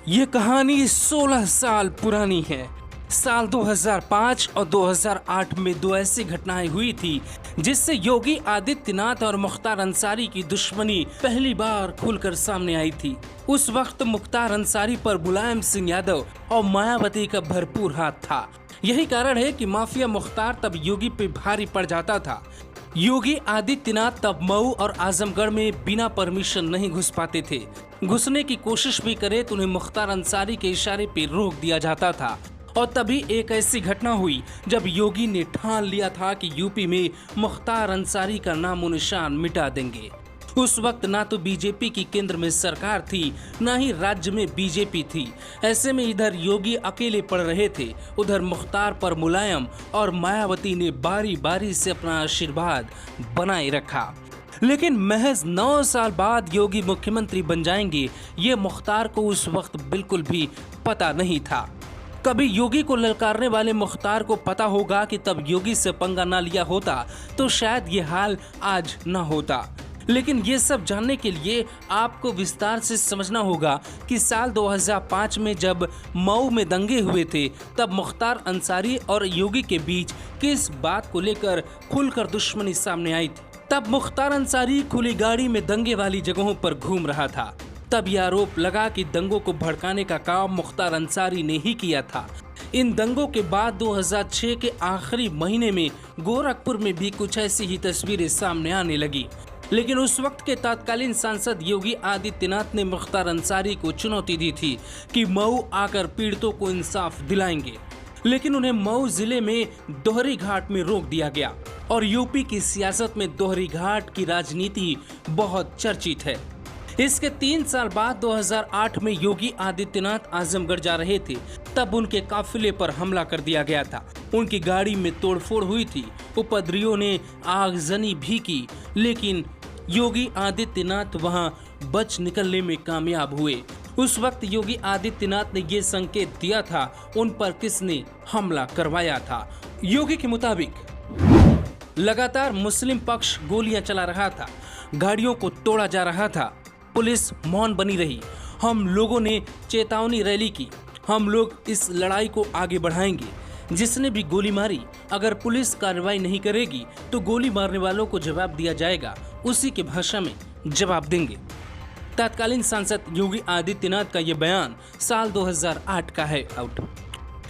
ये कहानी 16 साल पुरानी है। साल 2005 और 2008 में दो ऐसी घटनाएं हुई थी जिससे योगी आदित्यनाथ और मुख्तार अंसारी की दुश्मनी पहली बार खुलकर सामने आई थी। उस वक्त मुख्तार अंसारी पर मुलायम सिंह यादव और मायावती का भरपूर हाथ था। यही कारण है कि माफिया मुख्तार तब योगी पे भारी पड़ जाता था। योगी आदित्यनाथ तब मऊ और आजमगढ़ में बिना परमिशन नहीं घुस पाते थे। घुसने की कोशिश भी करे तो उन्हें मुख्तार अंसारी के इशारे पे रोक दिया जाता था। और तभी एक ऐसी घटना हुई जब योगी ने ठान लिया था कि यूपी में मुख्तार अंसारी का नामो निशान मिटा देंगे। उस वक्त ना तो बीजेपी की केंद्र में सरकार थी, ना ही राज्य में बीजेपी थी। ऐसे में इधर योगी अकेले पड़ रहे थे, उधर मुख्तार पर मुलायम और मायावती ने बारी बारी से अपना आशीर्वाद बनाए रखा। लेकिन महज 9 साल बाद योगी मुख्यमंत्री बन जाएंगे, ये मुख्तार को उस वक्त बिल्कुल भी पता नहीं था। कभी योगी को ललकारने वाले मुख्तार को पता होगा कि तब योगी से पंगा ना लिया होता तो शायद ये हाल आज ना होता। लेकिन ये सब जानने के लिए आपको विस्तार से समझना होगा कि साल 2005 में जब मऊ में दंगे हुए थे तब मुख्तार अंसारी और योगी के बीच किस बात को लेकर खुलकर दुश्मनी सामने आई थी। तब मुख्तार अंसारी खुली गाड़ी में दंगे वाली जगहों पर घूम रहा था। तब यह आरोप लगा कि दंगों को भड़काने का काम मुख्तार अंसारी ने ही किया था। इन दंगों के बाद 2006 के आखिरी महीने में गोरखपुर में भी कुछ ऐसी ही तस्वीरें सामने आने लगी। लेकिन उस वक्त के तत्कालीन सांसद योगी आदित्यनाथ ने मुख्तार अंसारी को चुनौती दी थी कि मऊ आकर पीड़ितों को इंसाफ दिलाएंगे। लेकिन उन्हें मऊ जिले में दोहरी घाट में रोक दिया गया। और यूपी की सियासत में दोहरी घाट की राजनीति बहुत चर्चित है। इसके 3 साल बाद 2008 में योगी आदित्यनाथ आजमगढ़ जा रहे थे, तब उनके काफिले पर हमला कर दिया गया था। उनकी गाड़ी में तोड़फोड़ हुई थी, उपद्रवियों ने आगजनी भी की, लेकिन योगी आदित्यनाथ वहां बच निकलने में कामयाब हुए। उस वक्त योगी आदित्यनाथ ने ये संकेत दिया था उन पर किसने हमला करवाया था। योगी के मुताबिक लगातार मुस्लिम पक्ष गोलियां चला रहा था, गाड़ियों को तोड़ा जा रहा था, पुलिस मौन बनी रही। हम लोगों ने चेतावनी रैली की, हम लोग इस लड़ाई को आगे बढ़ाएंगे। जिसने भी गोली मारी, अगर पुलिस कार्रवाई नहीं करेगी तो गोली मारने वालों को जवाब दिया जाएगा, उसी की भाषा में जवाब देंगे। तत्कालीन सांसद योगी आदित्यनाथ का यह बयान साल 2008 का है।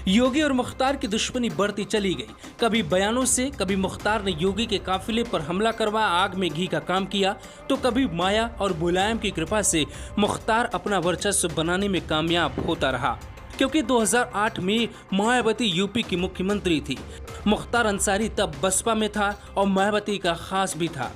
योगी और मुख्तार की दुश्मनी बढ़ती चली गई। कभी बयानों से, कभी मुख्तार ने योगी के काफिले पर हमला करवा आग में घी का काम किया, तो कभी माया और मुलायम की कृपा से मुख्तार अपना वर्चस्व बनाने में कामयाब होता रहा। क्योंकि 2008 में मायावती यूपी की मुख्यमंत्री थी, मुख्तार अंसारी तब बसपा में था और मायावती का खास भी था।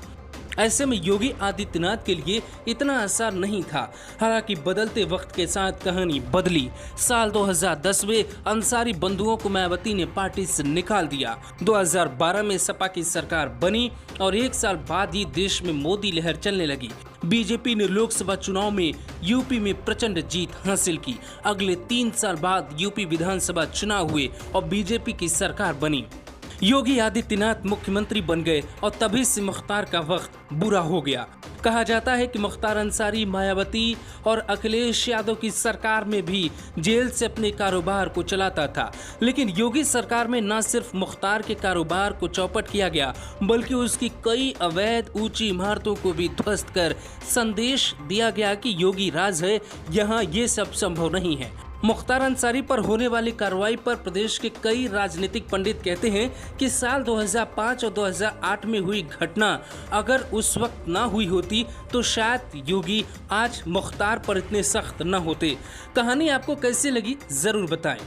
ऐसे में योगी आदित्यनाथ के लिए इतना आसान नहीं था। हालांकि बदलते वक्त के साथ कहानी बदली। साल 2010 में अंसारी बंधुओं को मायावती ने पार्टी से निकाल दिया। 2012 में सपा की सरकार बनी और 1 साल बाद ही देश में मोदी लहर चलने लगी। बीजेपी ने लोकसभा चुनाव में यूपी में प्रचंड जीत हासिल की। अगले 3 साल बाद यूपी विधानसभा चुनाव हुए और बीजेपी की सरकार बनी। योगी आदित्यनाथ मुख्यमंत्री बन गए और तभी से मुख्तार का वक्त बुरा हो गया। कहा जाता है कि मुख्तार अंसारी, मायावती और अखिलेश यादव की सरकार में भी जेल से अपने कारोबार को चलाता था। लेकिन योगी सरकार में न सिर्फ मुख्तार के कारोबार को चौपट किया गया, बल्कि उसकी कई अवैध ऊंची इमारतों को भी ध्वस्त कर संदेश दिया गया कि योगी राज है, यहाँ ये सब संभव नहीं है। मुख्तार अंसारी पर होने वाली कार्रवाई पर प्रदेश के कई राजनीतिक पंडित कहते हैं कि साल 2005 और 2008 में हुई घटना अगर उस वक्त ना हुई होती तो शायद योगी आज मुख्तार पर इतने सख्त न होते। कहानी आपको कैसी लगी जरूर बताएं।